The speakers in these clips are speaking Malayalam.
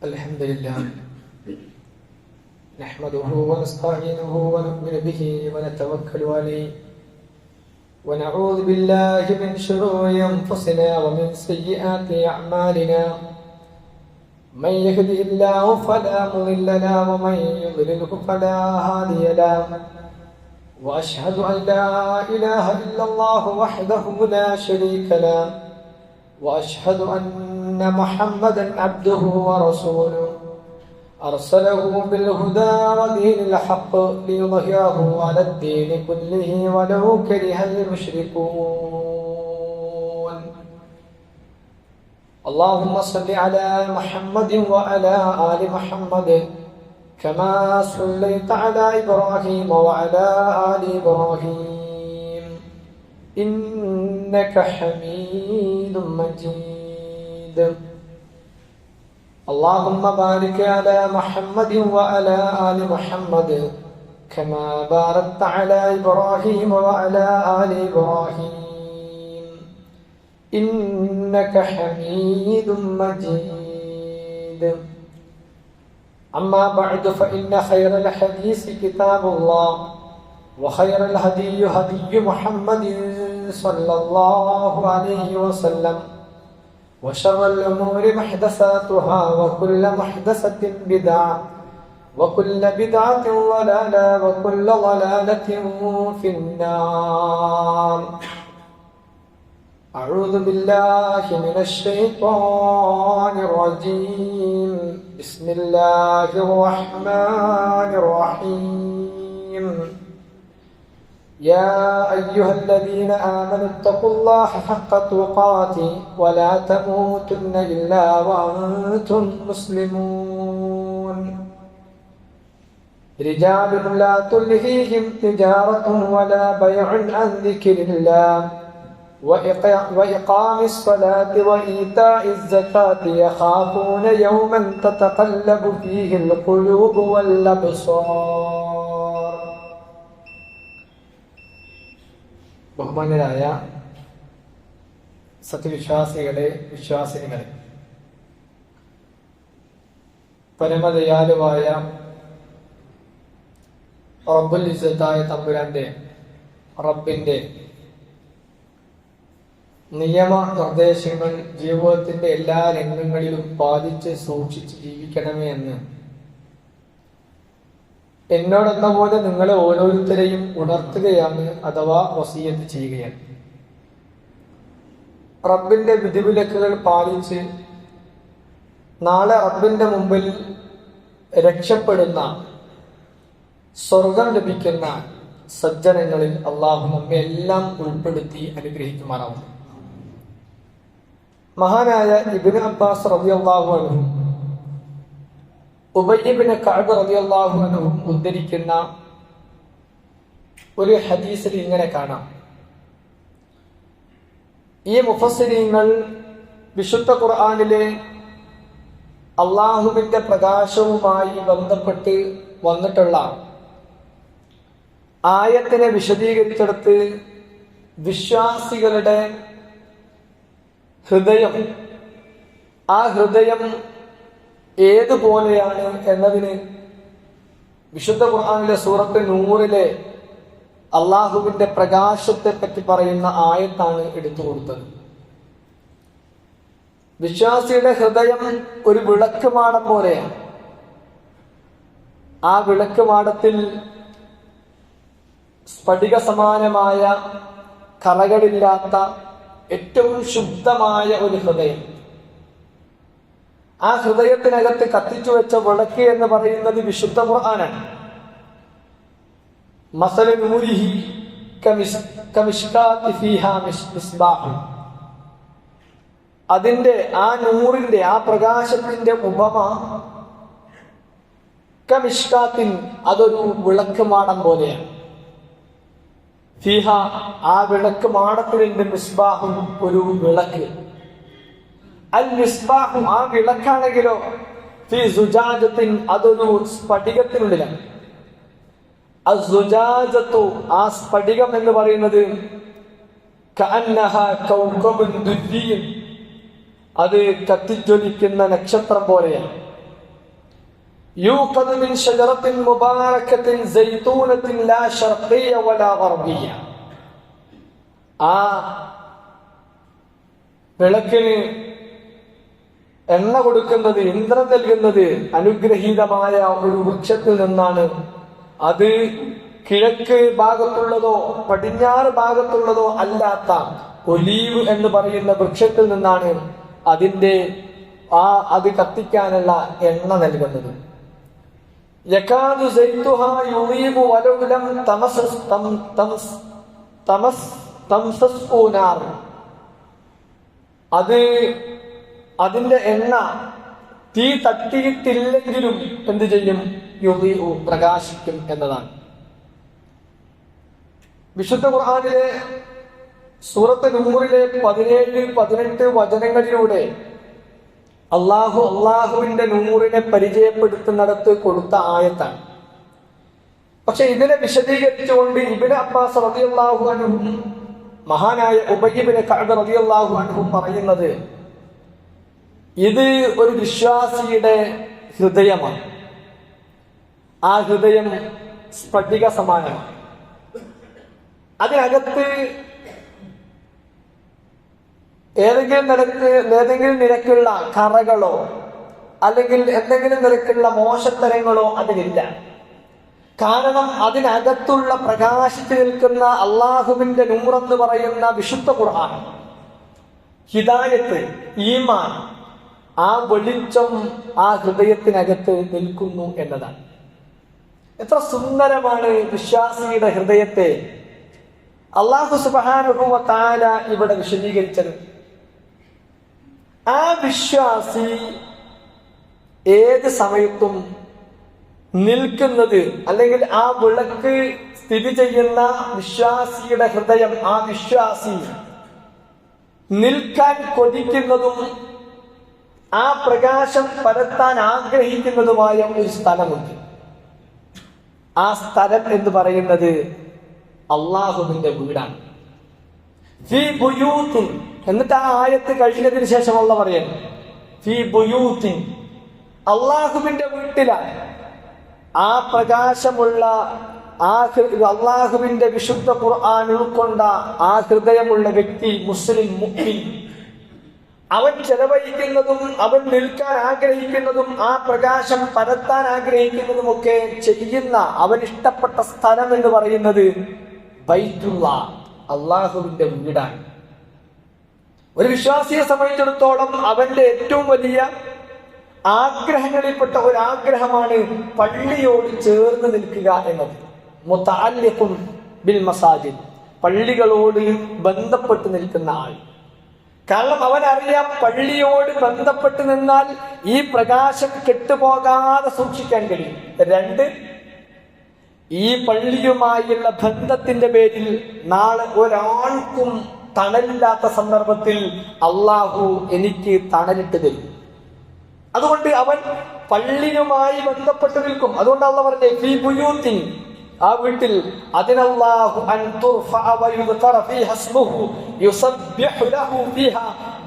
الحمد لله نحمده ونستعينه ونؤمن به ونتوكل عليه ونعوذ بالله من شرور أنفسنا ومن سيئات أعمالنا من يهده الله فلا مضل له ومن يضلله فلا هادي له وأشهد أن لا إله إلا الله وحده لا شريك له وأشهد أن محمدا عبده ورسوله أرسله بالهدى ودين الحق ليظهره على الدين كله ولو كره المشركون. اللهم صل على محمد وعلى آل محمد كما صليت على إبراهيم وعلى آل إبراهيم إنك حميد مجيد. اللهم بارك على محمد وعلى آل محمد كما باركت على إبراهيم وعلى آل إبراهيم إنك حميد مجيد. أما بعد فإن خير الحديث كتاب الله وخير الهدي هدي محمد صلى الله عليه وسلم وشر الأمور محدثاتها وكل محدثة بدعة وكل بدعة ضلالة وكل ضلالة في النار. أعوذ بالله من الشيطان الرجيم. بسم الله الرحمن الرحيم. يا أيها الذين آمنوا اتقوا الله حق تقاته ولا تموتن إلا وأنتم مسلمون. رجال لا تلهيهم تجارة ولا بيع عن ذكر الله وإقام الصلاة وإيتاء الزكاة يخافون يوما تتقلب فيه القلوب والأبصار. ബഹുമാന്യരായ സത്യവിശ്വാസികളെ, വിശ്വാസിനികളെ, പരമദയാലുവായ റബ്ബുൽ ഇസ്സത്തായ തമ്പുരാന്റെ റബ്ബിന്റെ നിയമ നിർദ്ദേശങ്ങൾ ജീവിതത്തിന്റെ എല്ലാ രംഗങ്ങളിലും പാലിച്ച് സൂക്ഷിച്ച് ജീവിക്കണമേ എന്ന് എന്നോടെന്ന പോലെ നിങ്ങളെ ഓരോരുത്തരെയും ഉണർത്തുകയാണ്, അഥവാ വസിയത്ത് ചെയ്യുകയാണ്. റബ്ബിന്റെ വിധിവിലക്കുകൾ പാലിച്ച് നാളെ റബ്ബിന്റെ മുമ്പിൽ രക്ഷപ്പെടുന്ന, സ്വർഗം ലഭിക്കുന്ന സജ്ജനങ്ങളിൽ അള്ളാഹു നമ്മെ എല്ലാം ഉൾപ്പെടുത്തി അനുഗ്രഹിക്കുമാറാവും. മഹാനായ ഇബ്നു അബ്ബാസ് റളിയല്ലാഹു അൻഹു, ഉബയ്യ് ഇബ്നു കഅബ് റളിയല്ലാഹു അൻഹു ഉദ്ധരിക്കുന്ന ഒരു ഹദീസിൽ ഇങ്ങനെ കാണാം. ഈ മുഫസ്സിരീങ്ങൾ വിശുദ്ധ ഖുർആനിലെ അള്ളാഹുവിന്റെ പ്രകാശവുമായി ബന്ധപ്പെട്ട് വന്നിട്ടുള്ള ആയത്തിനെ വിശദീകരിച്ചെടുത്ത് വിശ്വാസികളുടെ ഹൃദയം, ആ ഹൃദയം ഏതുപോലെയാണ് എന്നതിന് വിശുദ്ധ ഖുർആനിലെ സൂറത്ത് നൂറിലെ അള്ളാഹുവിന്റെ പ്രകാശത്തെ പറ്റി പറയുന്ന ആയത്താണ് എടുത്തു കൊടുത്തത്. വിശ്വാസിയുടെ ഹൃദയം ഒരു വിളക്ക് മാടം പോലെയാണ്. ആ വിളക്ക് മാടത്തിൽ സ്ഫടിക സമാനമായ കറകളില്ലാത്ത ഏറ്റവും ശുദ്ധമായ ഒരു ഹൃദയം. ആ ഹൃദയത്തിനകത്ത് കത്തിച്ചു വെച്ച വിളക്ക് എന്ന് പറയുന്നത് വിശുദ്ധ ഖുർആനാണ്. മസലു നൂരിഹി കമിഷ്കാത്തി ഫീഹാ മിസ്ബാഹ്. അതിന്റെ ആ നൂറിന്റെ, ആ പ്രകാശത്തിന്റെ ഉപമ കമിഷ്കാത്തിൻ, അതൊരു വിളക്ക് മാടം പോലെയാണ്. ഫീഹ, ആ വിളക്ക് മാടത്തിലുണ്ട്, മിസ്ബാഹും, ഒരു വിളക്ക്. അൽ മിസ്ബാഹു, ആ വിളക്കാണെങ്കിലോ ഫീ സുജാജത്തിൻ, അതൊരു സ്ഫടികത്തിനുള്ളിലാണ്. അസ്സുജാജത്തു, ആ സ്ഫടികം എന്ന് പറയുന്നത് കഅന്നഹ കൗകബുൻ ദുർരിയ്യൻ, അത് കത്തിജ്വലിക്കുന്ന നക്ഷത്രം പോലെയാണ്. യൂഖദു മിൻ ഷജറത്തിൻ മുബാറകത്തിൻ സൈതൂനത്തിൻ ലാ ശർഖിയ്യ വലാ ഗർബിയ്യ. ആ വിളക്കിന് എണ്ണ കൊടുക്കുന്നത്, ഇന്ധനം നൽകുന്നത് അനുഗ്രഹീതമായ ഒരു വൃക്ഷത്തിൽ നിന്നാണ്. അത് കിഴക്ക് ഭാഗത്തുള്ളതോ പടിഞ്ഞാറ് ഭാഗത്തുള്ളതോ അല്ലാത്ത ഒലീവ് എന്ന് പറയുന്ന വൃക്ഷത്തിൽ നിന്നാണ് അത് കത്തിക്കാനുള്ള എണ്ണ നൽകുന്നത്. യകാദു സൈതുഹാ യുളീബു വലൗ ലം തംസസ്ഉ നാർ. അതിന്റെ എണ്ണ തീ തട്ടിയിട്ടില്ലെങ്കിലും എന്ത് ചെയ്യും? യുളീബു, പ്രകാശിക്കും എന്നതാണ്. വിശുദ്ധ ഖുർആനിലെ സൂറത്ത് നൂറിലെ 17-18 വചനങ്ങളിലൂടെ അള്ളാഹുവിന്റെ നൂറിനെ പരിചയപ്പെടുത്തുന്നിടത്ത് കൊടുത്ത ആയത്താണ്. പക്ഷെ ഇതിനെ വിശദീകരിച്ചുകൊണ്ട് ഇബ്നു അബ്ബാസ് റളിയല്ലാഹു അൻഹു, മഹാനായ ഉബയ്യ് ഇബ്നു കഅബ് റളിയല്ലാഹു അൻഹു പറയുന്നത്, ഇത് ഒരു വിശ്വാസിയുടെ ഹൃദയമാണ്. ആ ഹൃദയം സ്ഫടിക സമാനമാണ്. അതിനകത്ത് ഏതെങ്കിലും നിരക്കുള്ള കറകളോ അല്ലെങ്കിൽ എന്തെങ്കിലും നിരക്കുള്ള മോശത്തരങ്ങളോ അതിലില്ല. കാരണം അതിനകത്തുള്ള പ്രകാശിച്ചു നിൽക്കുന്ന അള്ളാഹുവിന്റെ നൂറെന്ന് പറയുന്ന വിശുദ്ധ ഖുർആൻ, ഹിദായത്ത്, ഈമാൻ, ആ വെളിച്ചം ആ ഹൃദയത്തിനകത്ത് നിൽക്കുന്നു എന്നതാണ്. എത്ര സുന്ദരമാണ് വിശ്വാസിയുടെ ഹൃദയത്തെ അല്ലാഹു സുബ്ഹാനഹു വ തആല ഇവിടെ വിശദീകരിച്ചത്. ആ വിശ്വാസി ഏത് സമയത്തും നിൽക്കുന്നത്, അല്ലെങ്കിൽ ആ വിളക്ക് സ്ഥിതി ചെയ്യുന്ന വിശ്വാസിയുടെ ഹൃദയം, ആ വിശ്വാസി നിൽക്കാൻ കൊതിക്കുന്നതും ആ പ്രകാശം പരത്താൻ ആഗ്രഹിക്കുന്നതുമായ ഒരു സ്ഥലമുണ്ട്. ആ സ്ഥലം എന്ന് പറയുന്നത് അള്ളാഹുവിന്റെ വീടാണ്. ഫീ ബുയൂത്തിൻ, എന്നിട്ട് ആ ആയത്ത് കഴിഞ്ഞതിന് ശേഷം അള്ളാഹ് പറയുന്നു ഫീ ബുയൂത്തിൻ, അള്ളാഹുവിന്റെ വീട്ടിലാണ്. ആ പ്രകാശമുള്ള അള്ളാഹുവിന്റെ വിശുദ്ധ ഖുർആൻ ഉൾക്കൊണ്ട ആ ഹൃദയമുള്ള വ്യക്തി, മുസ്ലിം മുഅ്മിൻ, അവൻ ചെലവഴിക്കുന്നതും അവൻ നിൽക്കാൻ ആഗ്രഹിക്കുന്നതും ആ പ്രകാശം പരത്താൻ ആഗ്രഹിക്കുന്നതുമൊക്കെ ചെയ്യുന്ന അവൻ ഇഷ്ടപ്പെട്ട സ്ഥലം എന്ന് പറയുന്നത് ബൈത്തുല്ലാ, അള്ളാഹുവിന്റെ വീടാണ്. ഒരു വിശ്വാസിയെ സംബന്ധിച്ചിടത്തോളം അവന്റെ ഏറ്റവും വലിയ ആഗ്രഹങ്ങളിൽപ്പെട്ട ഒരു ആഗ്രഹമാണ് പള്ളിയോട് ചേർന്ന് നിൽക്കുക എന്നത്. മുതഅല്ലിഖുൻ ബിൽ മസാജിദ്, പള്ളികളോട് ബന്ധപ്പെട്ട് നിൽക്കുന്ന ആൾ. കാരണം അവനറിയാം, പള്ളിയോട് ബന്ധപ്പെട്ട് നിന്നാൽ ഈ പ്രകാശം കെട്ടുപോകാതെ സൂക്ഷിക്കാൻ കഴിയും. 2, ഈ പള്ളിയുമായുള്ള ബന്ധത്തിന്റെ പേരിൽ നാളെ ഒരാൾക്കും തണലില്ലാത്ത സന്ദർഭത്തിൽ അള്ളാഹു എനിക്ക് തണലിട്ട് തരും. അതുകൊണ്ട് അവൻ പള്ളിയുമായി ബന്ധപ്പെട്ട് നിൽക്കും. അതുകൊണ്ട് അള്ളാഹു പറഞ്ഞു ഫീ ബുയൂത്തിൻ, ആ വീട്ടിൽ, അതിനല്ലാഹു അൻ തുർഫഅ വ യുദ്കറ ഫീഹ ഇസ്മുഹു യുസബ്ബിഹു ലഹു ഫീഹ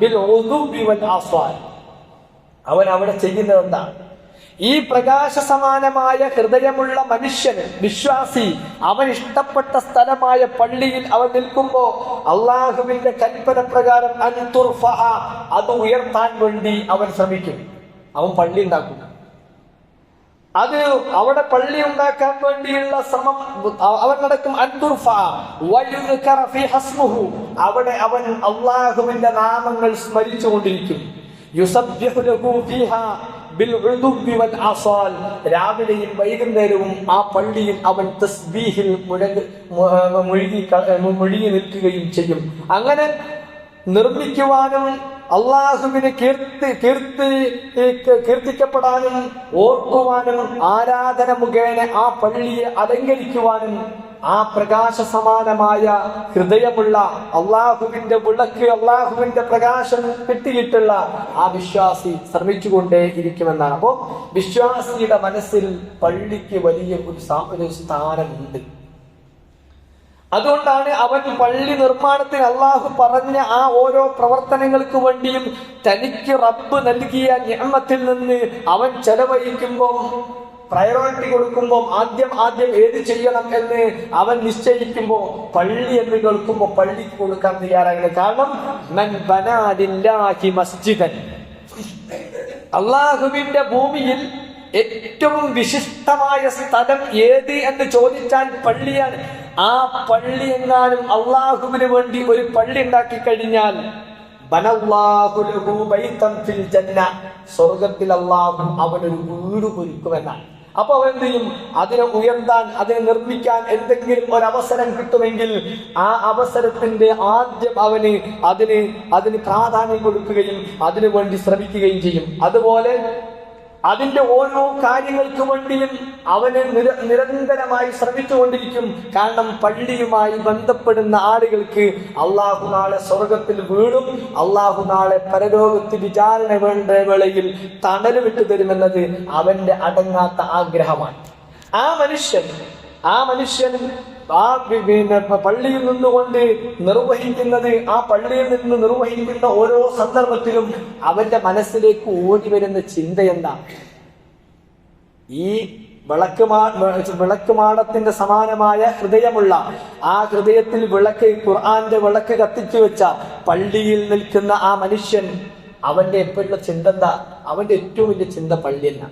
ബിൽ ഉദുബി വൽ ആസ്വാൽ. അവൻ അവിടെ ചെയ്യുന്നത് എന്താണ്? ഈ പ്രകാശ സമാനമായ ഹൃദയമുള്ള മനുഷ്യന്, വിശ്വാസി, അവൻ ഇഷ്ടപ്പെട്ട സ്ഥലമായ പള്ളിയിൽ അവൻ നിൽക്കുമ്പോ അള്ളാഹുവിന്റെ കൽപ്പന പ്രകാരം അൻ തുർഫഅ, അത് ഉയർത്താൻ വേണ്ടി അവൻ ശ്രമിക്കും. അവൻ പള്ളി ഉണ്ടാക്കും. അത് അവിടെ പള്ളി ഉണ്ടാക്കാൻ വേണ്ടിയുള്ള ശ്രമം അവൻ നടക്കും. അവിടെ അവൻ അള്ളാഹുവിന്റെ നാമങ്ങൾ സ്മരിച്ചുകൊണ്ടിരിക്കും. രാവിലെയും വൈകുന്നേരവും ആ പള്ളിയിൽ അവൻ തസ്ബീഹിൽ മുഴുകി നിൽക്കുകയും ചെയ്യും. അങ്ങനെ നിർമ്മിക്കുവാനും അള്ളാഹുവിനെ കീർത്തിക്കപ്പെടാനും ഓർക്കുവാനും ആരാധന മുഖേന ആ പള്ളിയെ അലങ്കരിക്കുവാനും ആ പ്രകാശ സമാനമായ ഹൃദയമുള്ള അള്ളാഹുവിന്റെ വിളക്ക്, അള്ളാഹുവിന്റെ പ്രകാശം കിട്ടിയിട്ടുള്ള ആ വിശ്വാസി ശ്രമിച്ചുകൊണ്ടേ ഇരിക്കുമെന്നാണ്. അപ്പോ വിശ്വാസിയുടെ മനസ്സിൽ പള്ളിക്ക് വലിയ ഒരു സ്ഥാനമുണ്ട്. അതുകൊണ്ടാണ് അവൻ പള്ളി നിർമ്മാണത്തിന് അള്ളാഹു പറഞ്ഞ ആ ഓരോ പ്രവർത്തനങ്ങൾക്ക് വേണ്ടിയും തനിക്ക് റബ്ബ് നൽകിയ നിഅമത്തിൽ നിന്ന് അവൻ ചെലവഴിക്കുമ്പോൾ പ്രയോറിറ്റി കൊടുക്കുമ്പോൾ ആദ്യം ഏത് ചെയ്യണം എന്ന് അവൻ നിശ്ചയിക്കുമ്പോൾ പള്ളി എന്ന് കേൾക്കുമ്പോൾ പള്ളിക്ക് കൊടുക്കാൻ തയ്യാറാകുന്നത്. കാരണം മൻ ബനാ ലില്ലാഹി മസ്ജിദൻ, അള്ളാഹുവിന്റെ ഭൂമിയിൽ ഏറ്റവും വിശിഷ്ടമായ സ്ഥലം ഏത് എന്ന് ചോദിച്ചാൽ പള്ളിയാണ്. ആ പള്ളി എങ്ങാനും അള്ളാഹുവിന് വേണ്ടി ഒരു പള്ളി ഉണ്ടാക്കി കഴിഞ്ഞാൽ ബനല്ലാഹു ലഹു ബൈതൻ ഫിൽ ജന്ന, സ്വർഗ്ഗത്തിൽ അള്ളാഹു അവനൊരു വീട് ഒരുക്കുമെന്നാണ്. അപ്പൊ അവൻ എന്ത് ചെയ്യും? അതിനെ ഉയർത്താൻ, അതിനെ നിർമ്മിക്കാൻ എന്തെങ്കിലും ഒരവസരം കിട്ടുമെങ്കിൽ ആ അവസരത്തിന്റെ ആദ്യം അവന് അതിന് പ്രാധാന്യം കൊടുക്കുകയും അതിനു വേണ്ടി ശ്രമിക്കുകയും ചെയ്യും. അതുപോലെ അതിന്റെ ഓരോ കാര്യങ്ങൾക്ക് വേണ്ടിയും അവന് നിരന്തരമായി ശ്രമിച്ചുകൊണ്ടിരിക്കും. കാരണം പള്ളിയുമായി ബന്ധപ്പെടുന്ന ആളുകൾക്ക് അള്ളാഹു നാളെ സ്വർഗത്തിൽ വീടും അള്ളാഹു നാളെ പരലോകത്ത് വിചാരണ വേണ്ട വേളയിൽ തണല് വിട്ടു തരുമെന്നത് അവന്റെ അടങ്ങാത്ത ആഗ്രഹമാണ്. ആ മനുഷ്യൻ പള്ളിയിൽ നിന്നുകൊണ്ട് നിർവഹിക്കുന്നത്, ആ പള്ളിയിൽ നിന്ന് നിർവഹിക്കുന്ന ഓരോ സന്ദർഭത്തിലും അവന്റെ മനസ്സിലേക്ക് ഓടി വരുന്ന ചിന്ത എന്താ? ഈ വിളക്കുമാടത്തിന്റെ സമാനമായ ഹൃദയമുള്ള ആ ഹൃദയത്തിൽ ഖുർആന്റെ വിളക്ക് കത്തിച്ചു വെച്ച പള്ളിയിൽ നിൽക്കുന്ന ആ മനുഷ്യൻ, അവന്റെ എപ്പോഴുള്ള ചിന്ത എന്താ? അവന്റെ ഏറ്റവും വലിയ ചിന്ത പള്ളിയല്ല.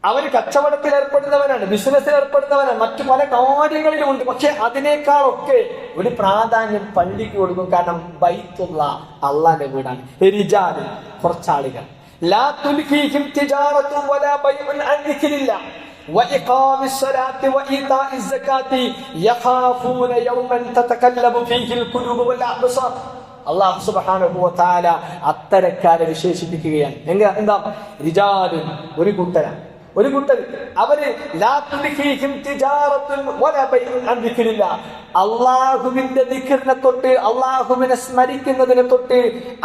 അവന് കച്ചവടത്തിൽ ഏർപ്പെടുന്നവനാണ്, ബിസിനസ്സിൽ ഏർപ്പെടുന്നവനാണ്, മറ്റു പല കാര്യങ്ങളിലും ഉണ്ട്. പക്ഷെ അതിനേക്കാളൊക്കെ ഒരു പ്രാധാന്യം പള്ളിക്ക് കൊടുക്കും. കാരണം ബൈത്തുള്ള അള്ളാന്റെ വീടാണ്. റിജാല്, കുറച്ചാളുകൾ, ലാ തുൽഹിഹിം തിജാറത്തുൻ വലാ ബൈഉൻ അൻ ദിക്രില്ലാ വഇഖാമിസ് സ്വലാത്തി വഇതാഇസ് സകാത്തി യഖാഫൂന യൗമൻ തതകല്ലബു ഫീഹിൽ ഖുലൂബു വൽ അബ്സാർ. അല്ലാഹു സുബ്ഹാനഹു വ തആല അത്തരക്കാരെ വിശേഷിപ്പിക്കുകയാണ്. എന്താ? റിജാല്, ഒരു കൂട്ടരാണ്, ഒരു കൂട്ടർ. അവര് അള്ളാഹുവിന്റെ ദിക്റിനെ തൊട്ട്, അള്ളാഹുവിനെ സ്മരിക്കുന്നതിനെ തൊട്ട്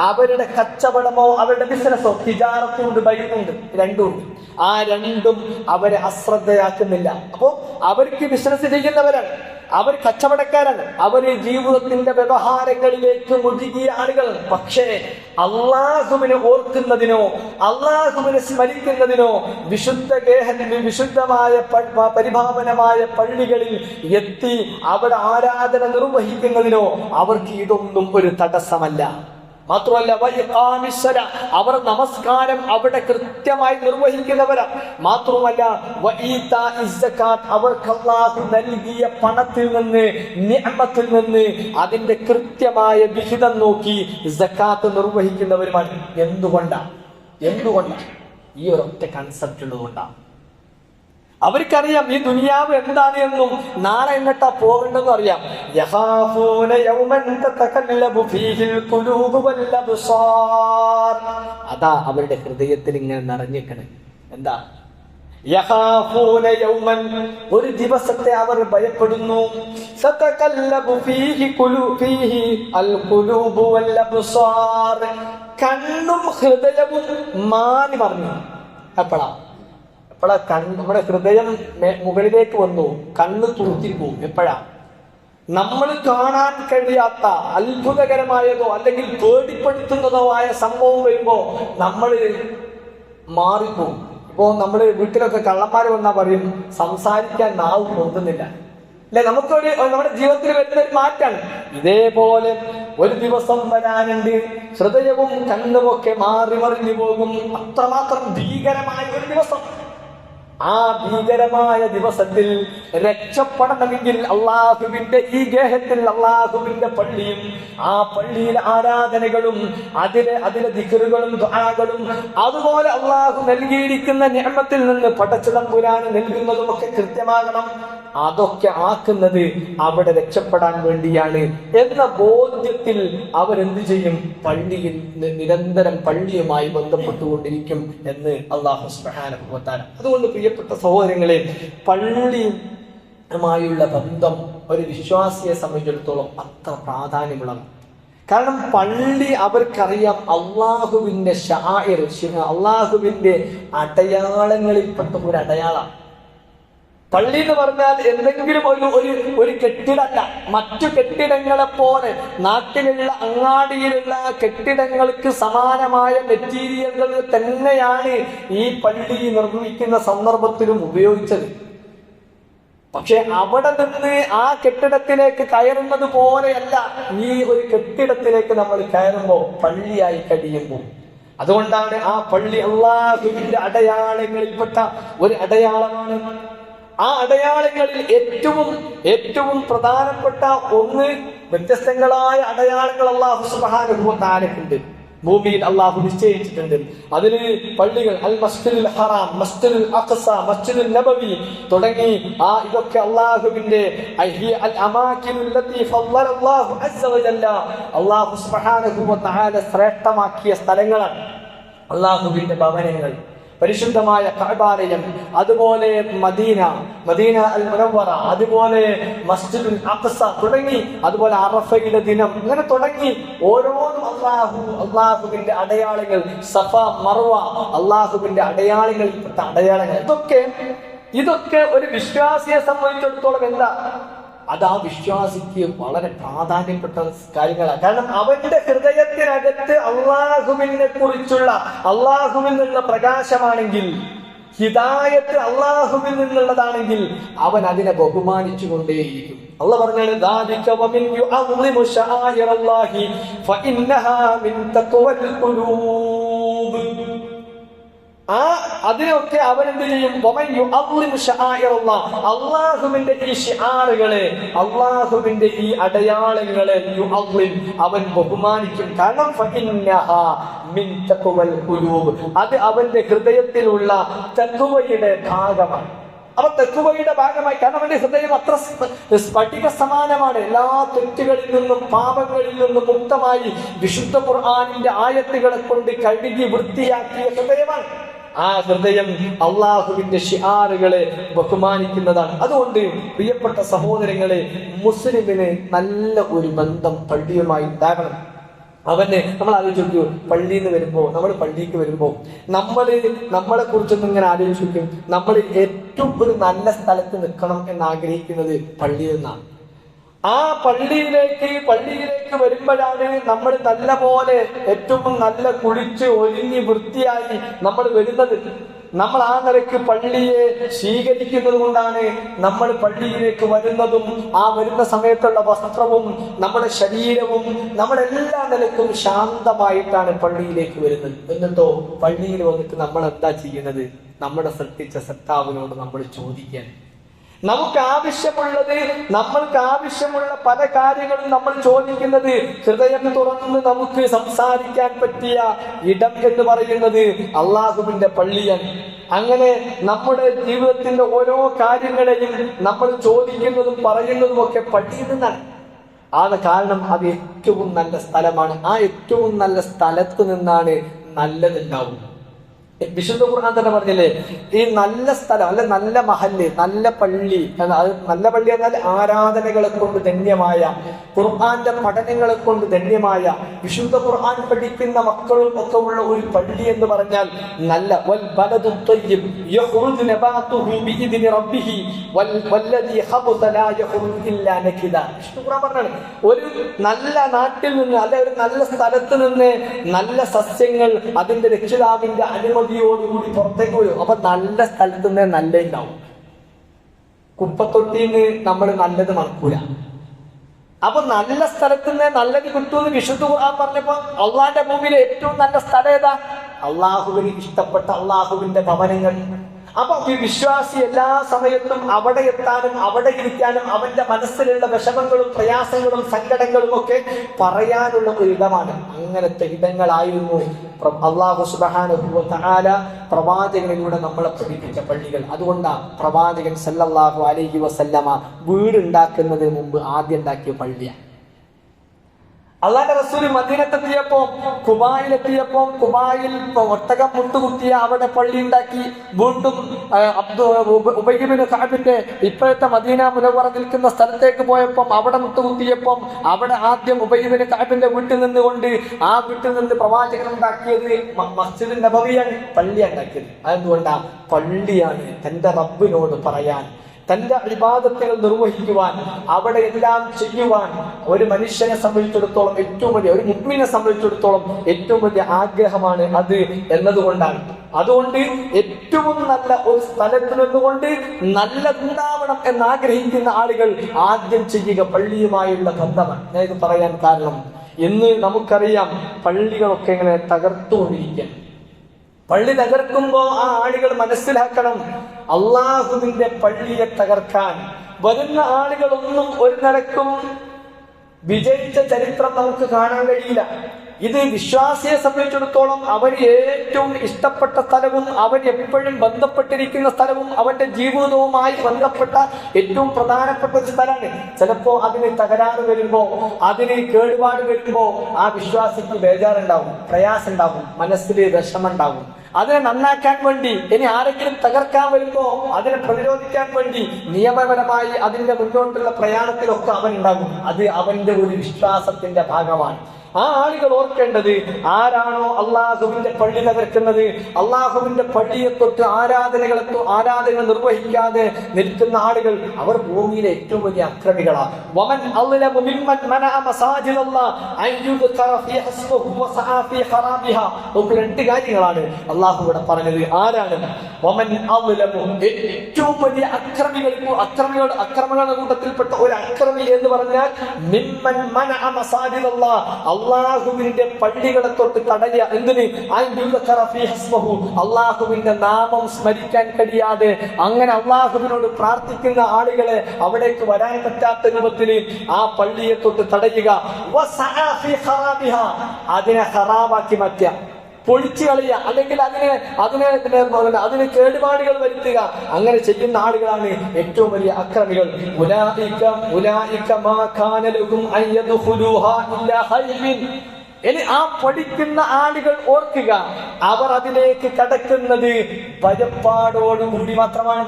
അവരുടെ കച്ചവടമോ അവരുടെ ബിസിനസ്സോ, തിജാറത്തുണ്ട്, ബൈഉണ്ട്, രണ്ടുമുണ്ട്. ആ രണ്ടും അവരെ അശ്രദ്ധയാക്കുന്നില്ല. അപ്പോ അവർക്ക് ബിസിനസ് ചെയ്യുന്നവരാണ്, അവർ കച്ചവടക്കാരാണ്, അവര് ജീവിതത്തിന്റെ വ്യവഹാരങ്ങളിലേക്ക് മുഴുകിയ ആളുകളാണ്. പക്ഷേ അള്ളാഹുവിനെ ഓർക്കുന്നതിനോ അള്ളാഹുവിനെ സ്മരിക്കുന്നതിനോ വിശുദ്ധമായ പരിഭാവനമായ പള്ളികളിൽ എത്തി അവിടെ ആരാധന നിർവഹിക്കുന്നതിനോ അവർക്ക് ഇതൊന്നും ഒരു തടസ്സമല്ല. മാത്രമല്ല അവർ നമസ്കാരം അവിടെ കൃത്യമായി നിർവഹിക്കുന്നവരാണ്. മാത്രമല്ല അവർക്ക് അല്ലാഹു നൽകിയ പണത്തിൽ നിന്ന്, നിഅമത്തിൽ നിന്ന് അതിന്റെ കൃത്യമായ വിഹിതം നോക്കി സകാത്ത് നിർവഹിക്കുന്നവരുമാണ്. എന്തുകൊണ്ടാണ്? ഈ ഒരൊറ്റ കൺസെപ്റ്റ് ഉള്ളതുകൊണ്ടാണ്. അവർക്കറിയാം ഈ ദുനിയാവ് എന്താണ് എന്നും നാളെ എങ്ങട്ടാ പോകേണ്ടെന്നും അറിയാം. യഖാഫൂന യൗമൻ തതകല്ലബു ഫീഹിൽ ഖുലൂബു വൽ അബ്സാർ. അതാ അവരുടെ ഹൃദയത്തിൽ ഇങ്ങനെ നിറഞ്ഞിരിക്കണേ. എന്താ? യഖാഫൂന യൗമൻ, ഒരു ദിവസത്തെ അവർ ഭയപ്പെടുന്നു. തതകല്ലബു ഫീഹി അൽ ഖുലൂബു വൽ അബ്സാർ. കണ്ണും ഹൃദയവും മാറി മറിഞ്ഞു. എപ്പോഴാ നമ്മുടെ ഹൃദയം മുകളിലേക്ക് വന്നു, കണ്ണ് തുറത്തിപ്പോവും. എപ്പോഴാ? നമ്മൾ കാണാൻ കഴിയാത്ത അത്ഭുതകരമായതോ അല്ലെങ്കിൽ പേടിപ്പെടുത്തുന്നതോ ആയ സംഭവം വരുമ്പോ നമ്മൾ മാറിപ്പോവും. ഇപ്പോ നമ്മള് വീട്ടിലൊക്കെ കള്ളന്മാര് വന്നാ പറയും സംസാരിക്കാൻ നാവ് പൊന്തുന്നില്ല, അല്ലെ? നമ്മുടെ ജീവിതത്തിൽ വരുന്ന ഒരു മാറ്റാണ്. ഇതേപോലെ ഒരു ദിവസം വരാനുണ്ട്, ഹൃദയവും കണ്ണുമൊക്കെ മാറി മറിഞ്ഞു പോകും. അത്രമാത്രം ഭീകരമായ ഒരു ദിവസം. ആ ഭീകരമായ ദിവസത്തിൽ രക്ഷപ്പെടണമെങ്കിൽ അള്ളാഹുവിന്റെ ഈ ഗേഹത്തിൽ അള്ളാഹുവിന്റെ പള്ളിയും ആ പള്ളിയിലെ ആരാധനകളും അതിലെ ദിക്റുകളും ദുആകളും അതുപോലെ അള്ളാഹു നൽകിയിരിക്കുന്ന നിഅമത്തിൽ നിന്ന് പടച്ചതമ്പുരാൻ നൽകുന്നതുമൊക്കെ കൃത്യമാകണം. അതൊക്കെ ആക്കുന്നത് അവിടെ രക്ഷപ്പെടാൻ വേണ്ടിയാണ് എന്ന ബോധ്യത്തിൽ അവരെന്ത് ചെയ്യും? പള്ളിയിൽ നിരന്തരം പള്ളിയുമായി ബന്ധപ്പെട്ടുകൊണ്ടിരിക്കും എന്ന് അല്ലാഹു സുബ്ഹാനഹു വ തആല. അതുകൊണ്ട് പ്രിയപ്പെട്ട സഹോദരങ്ങളെ, പള്ളിയുമായുള്ള ബന്ധം ഒരു വിശ്വാസിയെ സംബന്ധിച്ചിടത്തോളം അത്ര പ്രാധാന്യമുള്ളതാണ്. കാരണം പള്ളി അവർക്കറിയാം അള്ളാഹുവിന്റെ ശആഇർ, അള്ളാഹുവിന്റെ അടയാളങ്ങളിൽപ്പെട്ട ഒരു അടയാളമാണ്. പള്ളി എന്ന് പറഞ്ഞാൽ എന്തെങ്കിലും ഒരു കെട്ടിടമല്ല. മറ്റു കെട്ടിടങ്ങളെ പോലെ നാട്ടിലുള്ള അങ്ങാടിയിലുള്ള കെട്ടിടങ്ങൾക്ക് സമാനമായ മെറ്റീരിയലുകൾ തന്നെയാണ് ഈ പള്ളി നിർമ്മിക്കുന്ന സന്ദർഭത്തിലും ഉപയോഗിച്ചത്. പക്ഷെ അവിടെ നിന്ന് ആ കെട്ടിടത്തിലേക്ക് കയറുന്നത് പോലെയല്ല ഈ ഒരു കെട്ടിടത്തിലേക്ക് നമ്മൾ കയറുമ്പോൾ പള്ളിയായി കഴിയുമ്പോൾ. അതുകൊണ്ടാണ് ആ പള്ളി അല്ലാഹുവിന്റെ അടയാളങ്ങളിൽപ്പെട്ട ഒരു അടയാളമാണ്. ആ അടയാളങ്ങളിൽ ഏറ്റവും പ്രധാനപ്പെട്ട ഒന്ന്, വ്യത്യസ്തങ്ങളായ അടയാളങ്ങൾ അല്ലാഹു സുബ്ഹാനഹു വ തആലയ്ക്കുണ്ട്, ഭൂമിയിൽ അള്ളാഹു നിശ്ചയിച്ചിട്ടുണ്ട്. അതിന് പള്ളികൾ, അൽ മസ്ജിദുൽ ഹറാം, മസ്ജിദുൽ അഖ്സ, മസ്ജിദുൽ നബവി തുടങ്ങി ഇതൊക്കെ അള്ളാഹുവിന്റെ അള്ളാഹു സുബ്ഹാനഹു വ തആല ശ്രേഷ്ഠമാക്കിയ സ്ഥലങ്ങളാണ്. അള്ളാഹുവിന്റെ ഭവനങ്ങൾ, പരിശുദ്ധമായ കഅബാലയം, അതുപോലെ മദീന അൽ മുനവ്വറ, അതുപോലെ മസ്ജിദുൽ അഖ്സ തുടങ്ങി, അതുപോലെ അറഫയുടെ ദിനം, ഇങ്ങനെ തുടങ്ങി ഓരോന്നും അള്ളാഹുവിന്റെ അടയാളങ്ങൾ. സഫ മർവ അള്ളാഹുവിന്റെ അടയാളങ്ങളിൽപ്പെട്ട അടയാളങ്ങൾ. ഇതൊക്കെ ഒരു വിശ്വാസിയെ സംബന്ധിച്ചിടത്തോളം എന്താ, അത് ആ വിശ്വാസിക്ക് വളരെ പ്രാധാന്യപ്പെട്ട കാര്യങ്ങളാണ്. കാരണം അവന്റെ ഹൃദയത്തിനകത്ത് അള്ളാഹുവിനെ കുറിച്ചുള്ള, അള്ളാഹുവിൽ നിന്നുള്ള പ്രകാശമാണെങ്കിൽ, ഹിദായത്ത് അള്ളാഹുവിൽ നിന്നുള്ളതാണെങ്കിൽ അവൻ അതിനെ ബഹുമാനിച്ചു കൊണ്ടേയിരിക്കും. അള്ളാഹ് പറഞ്ഞാണ് അതിനൊക്കെ അവനെന്ത് ചെയ്യും? അള്ളാഹുവിന്റെ ഈ ശിആറുകളെ, അള്ളാഹുവിന്റെ ഈ അടയാളങ്ങളെ അവൻ ബഹുമാനിക്കും. കാരണം അത് അവന്റെ ഹൃദയത്തിലുള്ള തഖ്വയുടെ ഭാഗമാണ്. അപ്പൊ തഖ്വയുടെ ഭാഗമായി, കാരണം അവന്റെ ഹൃദയം അത്ര സ്ഫടിക സമാനമാണ്. എല്ലാ തെറ്റുകളിൽ നിന്നും പാപങ്ങളിൽ നിന്നും മുക്തമായി വിശുദ്ധ ഖുർആനിന്റെ ആയത്തുകളെ കൊണ്ട് കഴുകി വൃത്തിയാക്കിയ ഹൃദയമാണ്. ആ ഹൃദയം അള്ളാഹുവിന്റെ ശിആറുകളെ ബഹുമാനിക്കുന്നതാണ്. അതുകൊണ്ട് പ്രിയപ്പെട്ട സഹോദരങ്ങളെ, മുസ്ലിമിന് നല്ല ഒരു ബന്ധം പള്ളിയുമായി ഉണ്ടാകണം. നമ്മൾ ആലോചിച്ചു, പള്ളിയിൽ നിന്ന് വരുമ്പോ, നമ്മൾ പള്ളിക്ക് വരുമ്പോ നമ്മളെ കുറിച്ചൊന്നും ഇങ്ങനെ ആലോചിക്കും. നമ്മൾ ഏറ്റവും ഒരു നല്ല സ്ഥലത്ത് നിൽക്കണം എന്ന് ആഗ്രഹിക്കുന്നത് പള്ളിയിൽ നിന്നാണ്. ആ പള്ളിയിലേക്ക് വരുമ്പോഴാണ് നമ്മൾ നല്ല പോലെ ഏറ്റവും നല്ല കുളിച്ച് ഒരുങ്ങി വൃത്തിയായി നമ്മൾ വരുന്നത്. നമ്മൾ ആ നിലയ്ക്ക് പള്ളിയെ സ്വീകരിക്കുന്നത് കൊണ്ടാണ് നമ്മൾ പള്ളിയിലേക്ക് വരുന്നതും ആ വരുന്ന സമയത്തുള്ള വസ്ത്രവും നമ്മുടെ ശരീരവും നമ്മുടെ എല്ലാ നിലയ്ക്കും ശാന്തമായിട്ടാണ് പള്ളിയിലേക്ക് വരുന്നത്. എന്നിട്ടോ പള്ളിയിൽ വന്നിട്ട് നമ്മൾ എന്താ ചെയ്യുന്നത്? നമ്മുടെ സൃഷ്ടിച്ച സത്താവിനോട് നമ്മൾ ചോദിക്കാൻ, നമ്മൾക്ക് ആവശ്യമുള്ള പല കാര്യങ്ങളും നമ്മൾ ചോദിക്കുന്നത്, ഹൃദയം തുറന്ന് നമുക്ക് സംസാരിക്കാൻ പറ്റിയ ഇടം എന്ന് പറയുന്നത് അള്ളാഹുവിന്റെ പള്ളിയാണ്. അങ്ങനെ നമ്മുടെ ജീവിതത്തിന്റെ ഓരോ കാര്യങ്ങളെയും നമ്മൾ ചോദിക്കുന്നതും പറയുന്നതും ഒക്കെ പള്ളിയിൽ നിന്നാണ്. കാരണം അത് ഏറ്റവും നല്ല സ്ഥലമാണ്. ആ ഏറ്റവും നല്ല സ്ഥലത്ത് നിന്നാണ് നല്ലതുണ്ടാവും. വിശുദ്ധ ഖുർആൻ തന്നെ പറഞ്ഞില്ലേ, ഈ നല്ല സ്ഥലം അല്ലെ, നല്ല മഹല്ല്, നല്ല പള്ളി. നല്ല പള്ളി എന്നാൽ ആരാധനകളെ കൊണ്ട് ധന്യമായ, ഖുർആന്റെ പഠനങ്ങളെ കൊണ്ട് ധന്യമായ, വിശുദ്ധ ഖുർആൻ പഠിക്കുന്ന മക്കളും ഒക്കെ ഉള്ള ഒരു പള്ളി എന്ന് പറഞ്ഞാൽ നല്ല. വൽ ബലദു ത്വയ്യിബ് യഖ്റുജു നബാതുഹു ബിഇദ്നി റബ്ബിഹി വല്ലദീ ഖബത ലാ യഖ്റുജു ഇല്ലാ നകിദ. വിശുദ്ധ ഖുർആൻ പറഞ്ഞാണ്, ഒരു നല്ല നാട്ടിൽ നിന്ന്, അല്ലെ ഒരു നല്ല സ്ഥലത്ത് നിന്ന് നല്ല സസ്യങ്ങൾ അതിന്റെ രക്ഷിതാവിന്റെ അനുമതിയോടുകൂടി പുറത്തേക്ക് വരും. അപ്പൊ നല്ല സ്ഥലത്ത് നിന്ന് നല്ല ഉണ്ടാവും. കുപ്പത്തൊട്ടിന്ന് നമ്മൾ നല്ലത് മറക്കൂല. അപ്പൊ നല്ല സ്ഥലത്ത് നിന്ന് നല്ലത് കിട്ടുമെന്ന് വിശുദ്ധ ഖുർആൻ പറഞ്ഞപ്പോ അള്ളാന്റെ ഭൂമിയിലെ ഏറ്റവും നല്ല സ്ഥലം ഏതാ? അള്ളാഹുവിന് ഇഷ്ടപ്പെട്ട അള്ളാഹുവിന്റെ ഭവനങ്ങൾ. അപ്പൊ ഈ വിശ്വാസി എല്ലാ സമയത്തും അവിടെ എത്താനും അവിടെ ഇരിക്കാനും അവന്റെ മനസ്സിലുള്ള വിഷമങ്ങളും പ്രയാസങ്ങളും സങ്കടങ്ങളും ഒക്കെ പറയാനുള്ള ഒരു ഇടമാണ്. അങ്ങനത്തെ ഇടങ്ങളായിരുന്നു അല്ലാഹു സുബ്ഹാനഹു വ തആല പ്രവാചകനിലൂടെ നമ്മളെ പഠിപ്പിച്ച പള്ളികൾ. അതുകൊണ്ടാണ് പ്രവാചകൻ സല്ലല്ലാഹു അലൈഹി വസല്ലമ വീടുണ്ടാക്കുന്നതിന് മുമ്പ് ആദ്യം ഉണ്ടാക്കിയ പള്ളിയാണ്. അള്ളാന്റെ റസൂൽ മദീനത്തെത്തിയപ്പോ, കുബായിൽ ഒട്ടകം മുട്ടുകുത്തിയ അവിടെ പള്ളി ഉണ്ടാക്കി. വീണ്ടും ഉബയ്യ് ബിൻ കഅബിന്റെ ഇപ്പോഴത്തെ മദീന മുനവ്വറ നിൽക്കുന്ന സ്ഥലത്തേക്ക് പോയപ്പം അവിടെ മുട്ടുകുത്തിയപ്പം അവിടെ ആദ്യം ഉബയ്യ് ബിൻ കഅബിന്റെ വീട്ടിൽ നിന്നുകൊണ്ട് ആ വീട്ടിൽ നിന്ന് പ്രവാചകൻ ഉണ്ടാക്കിയത് മസ്ജിദുൻ നബവിയാണ്, പള്ളിയാണ് ഉണ്ടാക്കിയത്. അതുകൊണ്ടാണ് പള്ളിയാണ് തന്റെ റബ്ബിനോട് പറയാൻ, തന്റെ ഇബാദത്തുകൾ നിർവഹിക്കുവാൻ, അവിടെ എല്ലാം ചെയ്യുവാൻ ഒരു മനുഷ്യനെ സംബന്ധിച്ചിടത്തോളം ഏറ്റവും വലിയ, ഒരു മുഅ്മിനെ സംബന്ധിച്ചിടത്തോളം ഏറ്റവും വലിയ ആഗ്രഹമാണ് അത് എന്നതുകൊണ്ടാണ്. അതുകൊണ്ട് ഏറ്റവും നല്ല ഒരു സ്ഥലത്ത് നിന്നുകൊണ്ട് നല്ലതുണ്ടാവണം എന്നാഗ്രഹിക്കുന്ന ആളുകൾ ആദ്യം ചെയ്യുക പള്ളിയുമായുള്ള ബന്ധമാണ്. ഞാൻ ഇത് പറയാൻ കാരണം, ഇന്ന് നമുക്കറിയാം പള്ളികളൊക്കെ ഇങ്ങനെ തകർത്തുകൊണ്ടിരിക്കുകയാണ്. പള്ളി തകർക്കുമ്പോ ആ ആളുകൾ മനസ്സിലാക്കണം, അള്ളാഹുവിന്റെ പള്ളിയെ തകർക്കാൻ വരുന്ന ആളുകളൊന്നും ഒരു നിലക്കും വിജയിച്ച ചരിത്രം നമുക്ക് കാണാൻ കഴിയില്ല. ഇത് വിശ്വാസിയെ സംബന്ധിച്ചിടത്തോളം അവന് ഏറ്റവും ഇഷ്ടപ്പെട്ട സ്ഥലവും അവൻ എപ്പോഴും ബന്ധപ്പെട്ടിരിക്കുന്ന സ്ഥലവും അവന്റെ ജീവിതവുമായി ബന്ധപ്പെട്ട ഏറ്റവും പ്രധാനപ്പെട്ട ഒരു സ്ഥലമാണ്. ചിലപ്പോ അതിന് തകരാറ് വരുമ്പോ, അതിന് കേടുപാട് വരുമ്പോ ആ വിശ്വാസിക്ക് ബേജാറുണ്ടാവും, പ്രയാസം ഉണ്ടാവും, മനസ്സിൽ വിഷമുണ്ടാവും. അതിനെ നന്നാക്കാൻ വേണ്ടി ഇനി ആരെങ്കിലും തകർക്കാൻ വരുമ്പോ അതിനെ പ്രതിരോധിക്കാൻ വേണ്ടി നിയമപരമായി അതിന്റെ മുന്നോട്ടുള്ള പ്രയാണത്തിലൊക്കെ അവൻ ഉണ്ടാകും. അത് അവന്റെ ഒരു വിശ്വാസത്തിന്റെ ഭാഗമാണ്. ആ ആളുകൾ ഓർക്കേണ്ടത്, ആരാണോ അള്ളാഹുവിന്റെ പള്ളി തകർക്കുന്നത്, അള്ളാഹുവിന്റെ പള്ളിയെ തൊട്ട് ആരാധനകൾ നിർവഹിക്കാതെ നിൽക്കുന്ന ആളുകൾ, അവർ ഭൂമിയിലെ ഏറ്റവും വലിയ അക്രമികളാണ്. രണ്ട് കാര്യങ്ങളാണ് അള്ളാഹു ഇവിടെ പറഞ്ഞത്. ആരാണ് ഏറ്റവും വലിയ അക്രമികളുടെ കൂട്ടത്തിൽപ്പെട്ട ഒരു അക്രമി എന്ന് പറഞ്ഞാൽ അള്ളാഹുവിന്റെ പള്ളികളെ തൊട്ട് തടയുക. എന്തിന്? അള്ളാഹുവിന്റെ നാമം സ്മരിക്കാൻ കഴിയാതെ അങ്ങനെ അള്ളാഹുവിനോട് പ്രാർത്ഥിക്കുന്ന ആളുകളെ അവിടേക്ക് വരാൻ പറ്റാത്ത രൂപത്തിൽ ആ പള്ളിയെ തൊട്ട് തടയുക. അതിനെ ഹറാമാക്കി മാറ്റുക, പൊളിച്ചു കളയുക, അല്ലെങ്കിൽ അതിന് കേടുപാടുകൾ വരുത്തുക. അങ്ങനെ ചെയ്യുന്ന ആളുകളാണ് ഏറ്റവും വലിയ അക്രമികൾ. ഇനി ആ പഠിക്കുന്ന ആളുകൾ ഓർക്കുക, അവർ അതിലേക്ക് കടക്കുന്നത് ഭയപ്പാടോടുകൂടി മാത്രമാണ്.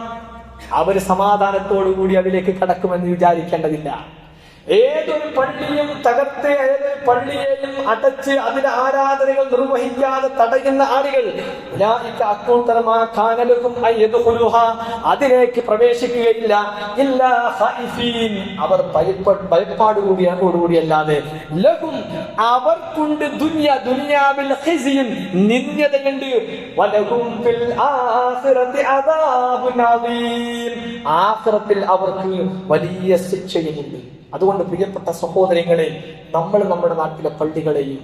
അവർ സമാധാനത്തോടുകൂടി അതിലേക്ക് കടക്കുമെന്ന് വിചാരിക്കേണ്ടതില്ല. ഏതൊരു പള്ളിയും തകർത്ത്, ഏതൊരു പള്ളിയെയും അടച്ച് അതിലെ ആരാധനകൾ നിർവഹിക്കാതെ തടയുന്ന ആളുകൾ അതിലേക്ക് പ്രവേശിക്കുകയില്ല. അവർ ഭയപ്പാടുകൂടിയല്ലാതെ ലഹും അവർക്കുണ്ട് ദുനിയാവിൽ ഖിസ്യൻ നിന്ദ്യതയുണ്ട്, വലഹും ഫിൽ ആഖിറതി അദാബുൻ അദീം ആഖിറത്തിൽ അവർക്ക് വലിയ ശിക്ഷയുമുണ്ട്. അതുകൊണ്ട് പ്രിയപ്പെട്ട സഹോദരങ്ങളെ, നമ്മൾ നമ്മുടെ നാട്ടിലെ പള്ളികളെയും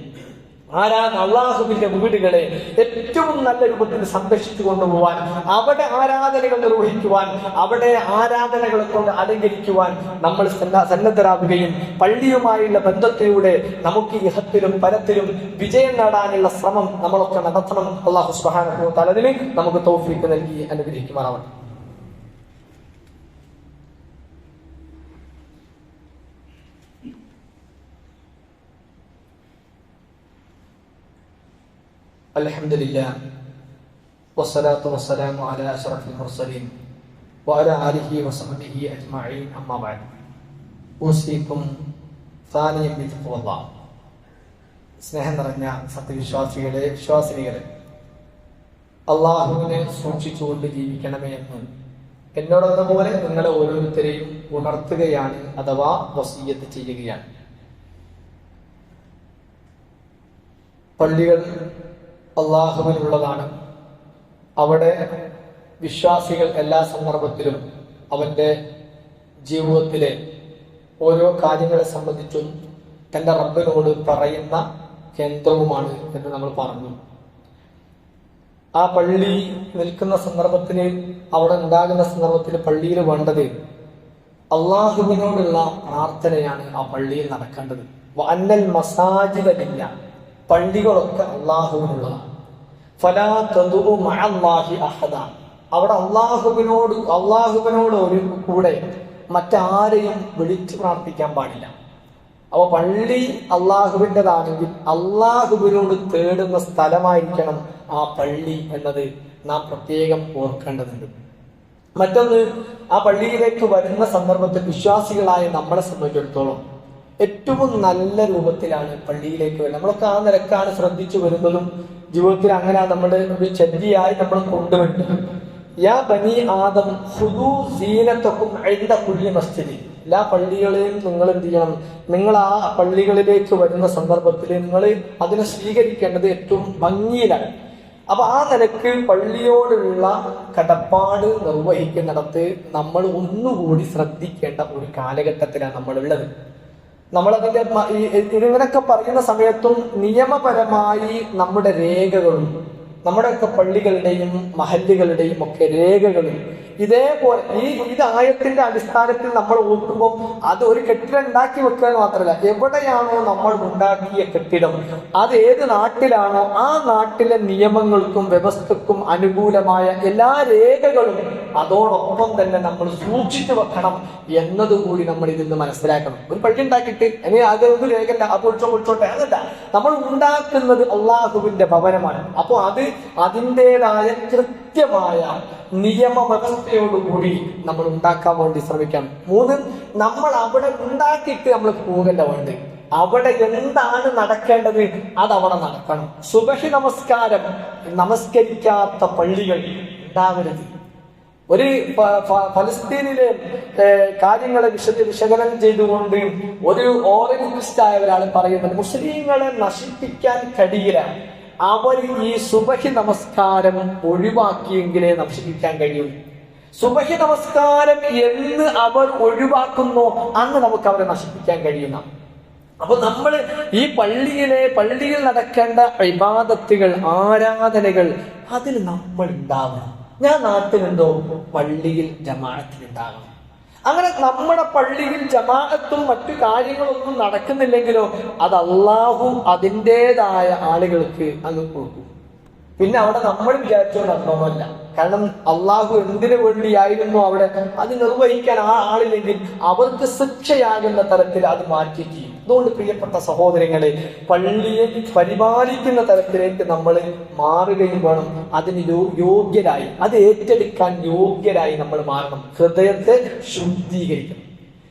അള്ളാഹുവിന്റെ വീടുകളെ ഏറ്റവും നല്ല രൂപത്തിൽ സംരക്ഷിച്ചു കൊണ്ടുപോവാൻ, അവിടെ ആരാധനകൾ നിർവഹിക്കുവാൻ, അവിടെ ആരാധനകളെ കൊണ്ട് അലങ്കരിക്കുവാൻ നമ്മൾ സന്നദ്ധരാകുകയും പള്ളിയുമായുള്ള ബന്ധത്തിലൂടെ നമുക്ക് ഇഹത്തിലും പരത്തിലും വിജയം നേടാനുള്ള ശ്രമം നമ്മളൊക്കെ നടത്തണം. അള്ളാഹു സുബ്ഹാനഹു വ തആല അതിന് നമുക്ക് തൗഫീഖ് നൽകി അനുഗ്രഹിക്കുമാറാവട്ടെ. അൽഹംദുലില്ലാഹ് വസ്സലാത്തു വസ്സലാമു അലാ അശ്റഫിൽ മുർസലീൻ വഅലാ ആലിഹി വസഹ്ബിഹി അജ്മഈൻ. അമ്മാ ബഅദ്. ഊസികും സാനിയം ബിത്തഖ്വല്ലാഹ്. സ്നേഹം നിറഞ്ഞ സത്യവിശ്വാസികളെ, വിശ്വാസിനികളെ, അള്ളാഹുവിനെ സൂക്ഷിച്ചുകൊണ്ട് ജീവിക്കണമേ എന്ന് എന്നോടതുപോലെ നിങ്ങളെ ഓരോരുത്തരെയും ഉണർത്തുകയാണ്, അഥവാ വസിയ്യത്ത് ചെയ്യുകയാണ്. പള്ളികൾ അള്ളാഹുവിനുള്ളതാണ്. അവിടെ വിശ്വാസികൾ എല്ലാ സന്ദർഭത്തിലും അവന്റെ ജീവിതത്തിലെ ഓരോ കാര്യങ്ങളെ സംബന്ധിച്ചും തന്റെ റബ്ബിനോട് പറയുന്ന കേന്ദ്രവുമാണ് എന്ന് നമ്മൾ പറഞ്ഞു. ആ പള്ളി നിൽക്കുന്ന സന്ദർഭത്തിന്, അവിടെ ഉണ്ടാകുന്ന സന്ദർഭത്തിൽ പള്ളിയിൽ വേണ്ടത് അള്ളാഹുവിനോടുള്ള പ്രാർത്ഥനയാണ്. ആ പള്ളിയിൽ നടക്കേണ്ടത് അന്നൽ മസാജിദില്ല, പള്ളികളൊക്കെ അള്ളാഹുവിനുള്ളതാണ്. ഫലാ തദഉ മഅല്ലാഹി അഹദ, അവിടെ അള്ളാഹുവിനോട് ഒരു കൂടെ മറ്റാരെയും വിളിച്ചു പ്രാർത്ഥിക്കാൻ പാടില്ല. അപ്പൊ പള്ളി അള്ളാഹുവിൻ്റെതാണെങ്കിൽ അള്ളാഹുവിനോട് തേടുന്ന സ്ഥലമായിരിക്കണം ആ പള്ളി എന്നത് നാം പ്രത്യേകം ഓർക്കേണ്ടതുണ്ട്. മറ്റൊന്ന്, ആ പള്ളിയിലേക്ക് വരുന്ന സന്ദർഭത്തിൽ വിശ്വാസികളായ നമ്മളെ സംബന്ധിച്ചിടത്തോളം ഏറ്റവും നല്ല രൂപത്തിലാണ് പള്ളിയിലേക്ക് വരുന്നത്. നമ്മളൊക്കെ ആ നിലക്കാണ് ശ്രദ്ധിച്ചു വരുന്നതും ജീവിതത്തിൽ അങ്ങനെ നമ്മുടെ ഒരു ചര്യയായി നമ്മൾ കൊണ്ടുവരുന്നത്. യാ ബനി ആദം ഖുദൂ സീനതകും ഇൻദ കുല്ലി മസ്ജിദ്. എല്ലാ പള്ളികളെയും നിങ്ങൾ എന്ത് ചെയ്യണം? നിങ്ങൾ ആ പള്ളികളിലേക്ക് വരുന്ന സന്ദർഭത്തിൽ നിങ്ങൾ അതിനെ സ്വീകരിക്കേണ്ടത് ഏറ്റവും ഭംഗിയിലാണ്. അപ്പൊ ആ നിലക്ക് പള്ളിയോടുള്ള കടപ്പാട് നിർവഹിക്കുന്നിടത്ത് നമ്മൾ ഒന്നുകൂടി ശ്രദ്ധിക്കേണ്ട ഒരു കാലഘട്ടത്തിലാണ് നമ്മളുള്ളത്. നമ്മളതിന്റെ ഇതിങ്ങനൊക്കെ പറയുന്ന സമയത്തും നിയമപരമായി നമ്മുടെ രേഖകളും നമ്മുടെയൊക്കെ പള്ളികളുടെയും മഹല്ലുകളുടെയും ഒക്കെ രേഖകളും ഇതേപോലെ ഇത് ആയത്തിന്റെ അടിസ്ഥാനത്തിൽ നമ്മൾ ഓർക്കുമ്പോൾ അത് ഒരു കെട്ടിടം ഉണ്ടാക്കി വെക്കുക മാത്രമല്ല, എവിടെയാണോ നമ്മൾ ഉണ്ടാക്കിയ കെട്ടിടം അത് ഏത് നാട്ടിലാണോ ആ നാട്ടിലെ നിയമങ്ങൾക്കും വ്യവസ്ഥക്കും അനുകൂലമായ എല്ലാ രേഖകളും അതോടൊപ്പം തന്നെ നമ്മൾ സൂക്ഷിച്ചു വെക്കണം എന്നതുകൂടി നമ്മൾ ഇതിൽ നിന്ന് മനസ്സിലാക്കണം. ഒരു പള്ളി ഉണ്ടാക്കിയിട്ട് ഇനി അതൊന്നും രേഖല്ല, അത് ഒഴിച്ചോട്ടെ, അതല്ല. നമ്മൾ ഉണ്ടാക്കുന്നത് അള്ളാഹുവിന്റെ ഭവനമാണ്. അപ്പോൾ അത് അതിൻ്റെതായ കൃത്യമായ നിയമവ്യവസ്ഥയോടുകൂടി നമ്മൾ ഉണ്ടാക്കാൻ വേണ്ടി ശ്രമിക്കണം. 3, നമ്മൾ അവിടെ ഉണ്ടാക്കിയിട്ട് നമ്മൾ പോകല്ല വേണ്ടത്. അവിടെ എന്താണ് നടക്കേണ്ടത് അതവിടെ നടക്കണം. സുബഹി നമസ്കാരം നമസ്കരിക്കാത്ത പള്ളികൾ ഉണ്ടാവരുത്. ഒരു ഫലസ്തീനിലെ കാര്യങ്ങളെ വിശകലനം ചെയ്തുകൊണ്ട് ഒരു ഓറിയന്റലിസ്റ്റ് ആയ ഒരാൾ പറയുന്നത്, മുസ്ലിങ്ങളെ നശിപ്പിക്കാൻ കഴിയില്ല, അവർ ഈ സുബഹി നമസ്കാരം ഒഴിവാക്കിയെങ്കിലേ നശിപ്പിക്കാൻ കഴിയും. സുബഹി നമസ്കാരം എന്ന് അവർ ഒഴിവാക്കുന്നോ അന്ന് നമുക്ക് അവരെ നശിപ്പിക്കാൻ കഴിയുന്ന. അപ്പൊ നമ്മൾ ഈ പള്ളിയിൽ നടക്കേണ്ട ഇബാദത്തുകൾ, ആരാധനകൾ അതിൽ നമ്മൾ ഉണ്ടാവണം. ഞാൻ നാട്ടിലുണ്ടോ, പള്ളിയിൽ ജമാഅത്തിലുണ്ടാകണം. അങ്ങനെ നമ്മുടെ പള്ളിയിൽ ജമാഅത്തും മറ്റു കാര്യങ്ങളൊന്നും നടക്കുന്നില്ലെങ്കിലോ അത് അള്ളാഹു അതിൻ്റെതായ ആളുകൾക്ക് അങ്ങ് കൊടുക്കും. പിന്നെ അവിടെ നമ്മൾ വിചാരിച്ചോ നടന്നോന്നല്ല. കാരണം അള്ളാഹു എന്തിനു വേണ്ടിയായിരുന്നു അവിടെ അത് നിർവഹിക്കാൻ ആ ആളില്ലെങ്കിൽ അവർക്ക് ശിക്ഷയാകുന്ന തരത്തിൽ അത് മാറ്റി ചെയ്യും. അതുകൊണ്ട് പ്രിയപ്പെട്ട സഹോദരങ്ങളെ, പള്ളിയെ പരിപാലിക്കുന്ന തരത്തിലേക്ക് നമ്മൾ മാറുകയും വേണം. അതിന് യോഗ്യരായി, അത് ഏറ്റെടുക്കാൻ യോഗ്യരായി നമ്മൾ മാറണം. ഹൃദയത്തെ ശുദ്ധീകരിക്കണം.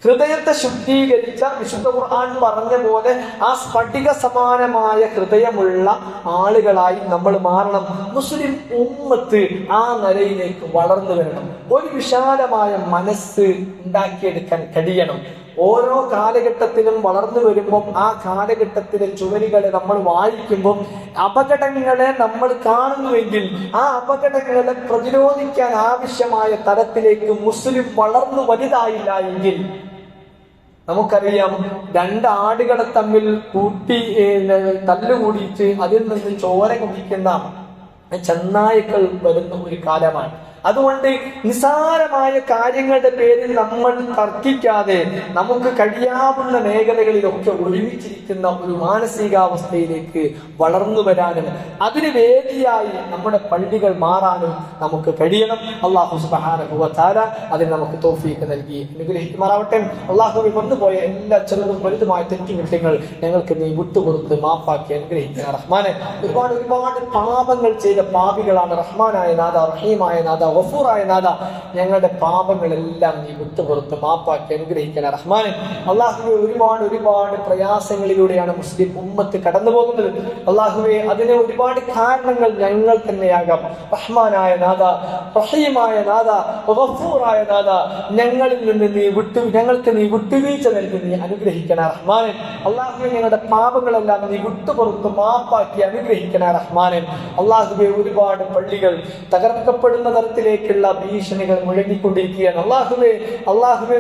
ഹൃദയത്തെ ശുദ്ധീകരിച്ച വിശുദ്ധ ഖുർആൻ പറഞ്ഞ പോലെ ആ സ്ഫടിക സമാനമായ ഹൃദയമുള്ള ആളുകളായി നമ്മൾ മാറണം. മുസ്ലിം ഉമ്മത്ത് ആ നിലയിലേക്ക് വളർന്നു വരണം. ഒരു വിശാലമായ മനസ്സ് ഉണ്ടാക്കിയെടുക്കാൻ കഴിയണം. ഓരോ കാലഘട്ടത്തിലും വളർന്നു വരുമ്പോൾ ആ കാലഘട്ടത്തിലെ ചുവരുകളെ നമ്മൾ വായിക്കുമ്പോൾ അപകടങ്ങളെ നമ്മൾ കാണുന്നുവെങ്കിൽ ആ അപകടങ്ങളെ പ്രതിരോധിക്കാൻ ആവശ്യമായ തരത്തിലേക്ക് മുസ്ലിം വളർന്നു വലുതായില്ല എങ്കിൽ നമുക്കറിയാം, 2 ആടുകളെ തമ്മിൽ തല്ലുകൂടിയിട്ട് അതിൽ നിന്ന് ചോര കുടിക്കുന്ന ചെന്നായ്ക്കൾ വരുന്ന ഒരു കാലമാണ്. അതുകൊണ്ട് നിസ്സാരമായ കാര്യങ്ങളുടെ പേരിൽ നമ്മൾ തർക്കിക്കാതെ നമുക്ക് കഴിയാവുന്ന മേഖലകളിലൊക്കെ ഒരുമിച്ചിരിക്കുന്ന ഒരു മാനസികാവസ്ഥയിലേക്ക് വളർന്നു വരാനും അതിന് വേദിയായി നമ്മുടെ പള്ളികൾ മാറാനും നമുക്ക് കഴിയണം. അല്ലാഹു സുബ്ഹാനഹു വ തആല അതിന് നമുക്ക് തൗഫീഖ് നൽകി അനുഗ്രഹിക്കുമാറാവട്ടെ. അല്ലാഹുവേ, വന്നുപോയ എല്ലാ ചെറുതും വലുതുമായ തെറ്റുകുറ്റങ്ങൾ ഞങ്ങൾക്ക് നീ വിട്ടുകൊടുത്ത് മാപ്പാക്കി അനുഗ്രഹിക്കുന്ന റഹ്മാനെ. ഒരുപാട് പാപങ്ങൾ ചെയ്ത പാപികളാണ്. റഹ്മാനായ നാഥ, റഹീമായ നാഥ, ഗഫൂറായ നാഥ, ഞങ്ങളുടെ പാപങ്ങളെല്ലാം നീ വിട്ടുപുറത്ത് മാപ്പാക്കി അനുഗ്രഹിക്കണം റഹ്മാനെ. അള്ളാഹുവെ, ഒരുപാട് പ്രയാസങ്ങളിലൂടെയാണ് മുസ്ലിം ഉമ്മത്ത് കടന്നു പോകുന്നത്. അള്ളാഹുവെ, അതിന് ഒരുപാട് കാരണങ്ങൾ ഞങ്ങൾ തന്നെയാകാം. റഹ്മാനായ നാഥ, റഹീമായ നാഥ, ഗഫൂറായ നാഥ, ഞങ്ങളിൽ നിന്ന് ഞങ്ങൾക്ക് നീ വിട്ടുവീഴ്ച നൽകി നീ അനുഗ്രഹിക്കണ റഹ്മാനെ. അള്ളാഹുവെ, ഞങ്ങളുടെ പാപങ്ങളെല്ലാം നീ വിട്ടുപുറത്ത് മാപ്പാക്കി അനുഗ്രഹിക്കണ റഹ്മാനെ. അള്ളാഹുവെ, ഒരുപാട് പള്ളികൾ തകർക്കപ്പെടുന്ന തരത്തിലേക്കുള്ള ഭീഷണികൾ മുഴങ്ങിക്കൊണ്ടിരിക്കുകയാണ്. അള്ളാഹുവെ,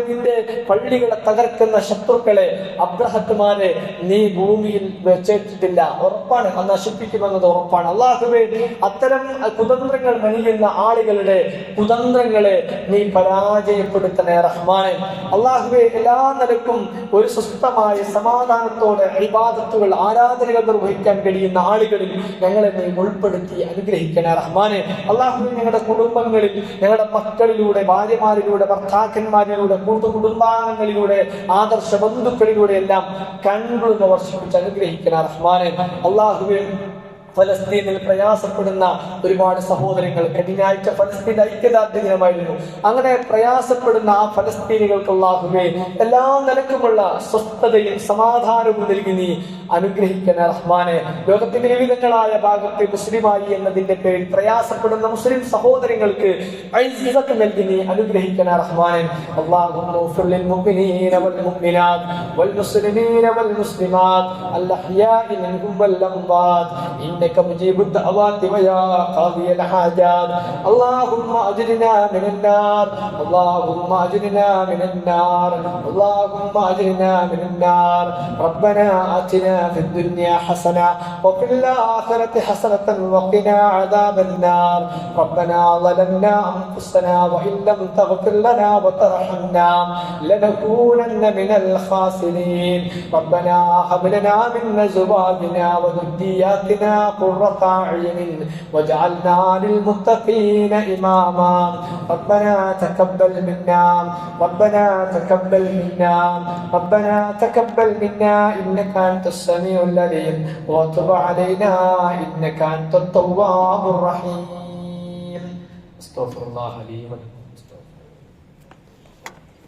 നിന്റെ പള്ളികളെ തകർക്കുന്ന ശത്രുക്കളെ, അബ്രഹത്തുമാരെ നീ ഭൂമിയിൽ വെച്ചിട്ടില്ല, ഉറപ്പാണ്. അത് നശിപ്പിക്കുമെന്നത് ഉറപ്പാണ്. അള്ളാഹുവെ, അത്തരം കുതന്ത്രങ്ങൾ മെനയുന്ന ആളുകളുടെ കുതന്ത്രങ്ങളെ നീ പരാജയപ്പെടുത്തണേ റഹ്മാനെ. അള്ളാഹുവെ, എല്ലാ നിലക്കും ഒരു സ്വസ്ഥമായ സമാധാനത്തോടെ ഇബാദത്തുകൾ, ആരാധനകൾ നിർവഹിക്കാൻ കഴിയുന്ന ആളുകളിൽ ഞങ്ങളെ നീ ഉൾപ്പെടുത്തി അനുഗ്രഹിക്കണേ റഹ്മാനെ. അള്ളാഹുവെ, ഞങ്ങളുടെ കുടുംബങ്ങളിൽ, ഞങ്ങളുടെ മക്കളിലൂടെ, ഭാര്യമാരിലൂടെ, ഭർത്താക്കന്മാരിലൂടെ, കൂട്ടുകുടുംബാംഗങ്ങളിലൂടെ, ആദർശ ബന്ധുക്കളിലൂടെ എല്ലാം കൺകുളിർമ വർഷിപ്പിച്ച് അനുഗ്രഹിക്കണ റഹ്മാനെ. അള്ളാഹുവെ, ഫലസ്തീനിൽ പ്രയാസപ്പെടുന്ന ഒരുപാട് സഹോദരങ്ങൾ. കഴിഞ്ഞാഴ്ച ഫലസ്തീൻ ഐക്യദാർഢ്യ ദിനമായിരുന്നു. അങ്ങനെ പ്രയാസപ്പെടുന്ന ആ ഫലസ്തീനികൾക്ക് അല്ലാഹുവേ എല്ലാ നിലക്കുമുള്ള സ്വസ്ഥതയും സമാധാനവും നൽകി നീ അനുഗ്രഹിക്കണ റഹ്മാനെ. ലോകത്തിന്റെ വിവിധങ്ങളായ ഭാഗത്ത് മുസ്ലിമായി എന്നതിന്റെ പേരിൽ പ്രയാസപ്പെടുന്ന മുസ്ലിം സഹോദരങ്ങൾക്ക് ഇസ്സത്ത് നൽകി നീ അനുഗ്രഹിക്കണ റഹ്മാനെ. അല്ലാഹുമ്മ ഗ്ഫിർ ലിൽ മുഅ്മിനീന വൽ മുഅ്മിനാത്ത് വൽ മുസ്ലിമീന വൽ മുസ്ലിമാത്ത് അൽ അഹ്യാഇ മിൻഹും വൽ അംവാത് ഇന്നക മുജീബുദ് ദഅവാതി വയാ ഖാദിയൽ ഹാജാത്. اللهم أجرنا من النار اللهم أجرنا من النار اللهم أجرنا من النار. ربنا آتنا في الدنيا حسنة وفي الآخرة حسنة وقنا عذاب النار. ربنا ظلمنا أنفسنا وإن لم تغفر لنا وترحمنا لنكونن من الخاسرين. ربنا هب لنا من أزواجنا وذرياتنا قرة أعين واجعلنا للمتقين إماما. ربنا تقبل منا ربنا تقبل منا ربنا تقبل منا إنك أنت السميع العليم وتب علينا إنك أنت التواب الرحيم. استغفر الله لي ولكم.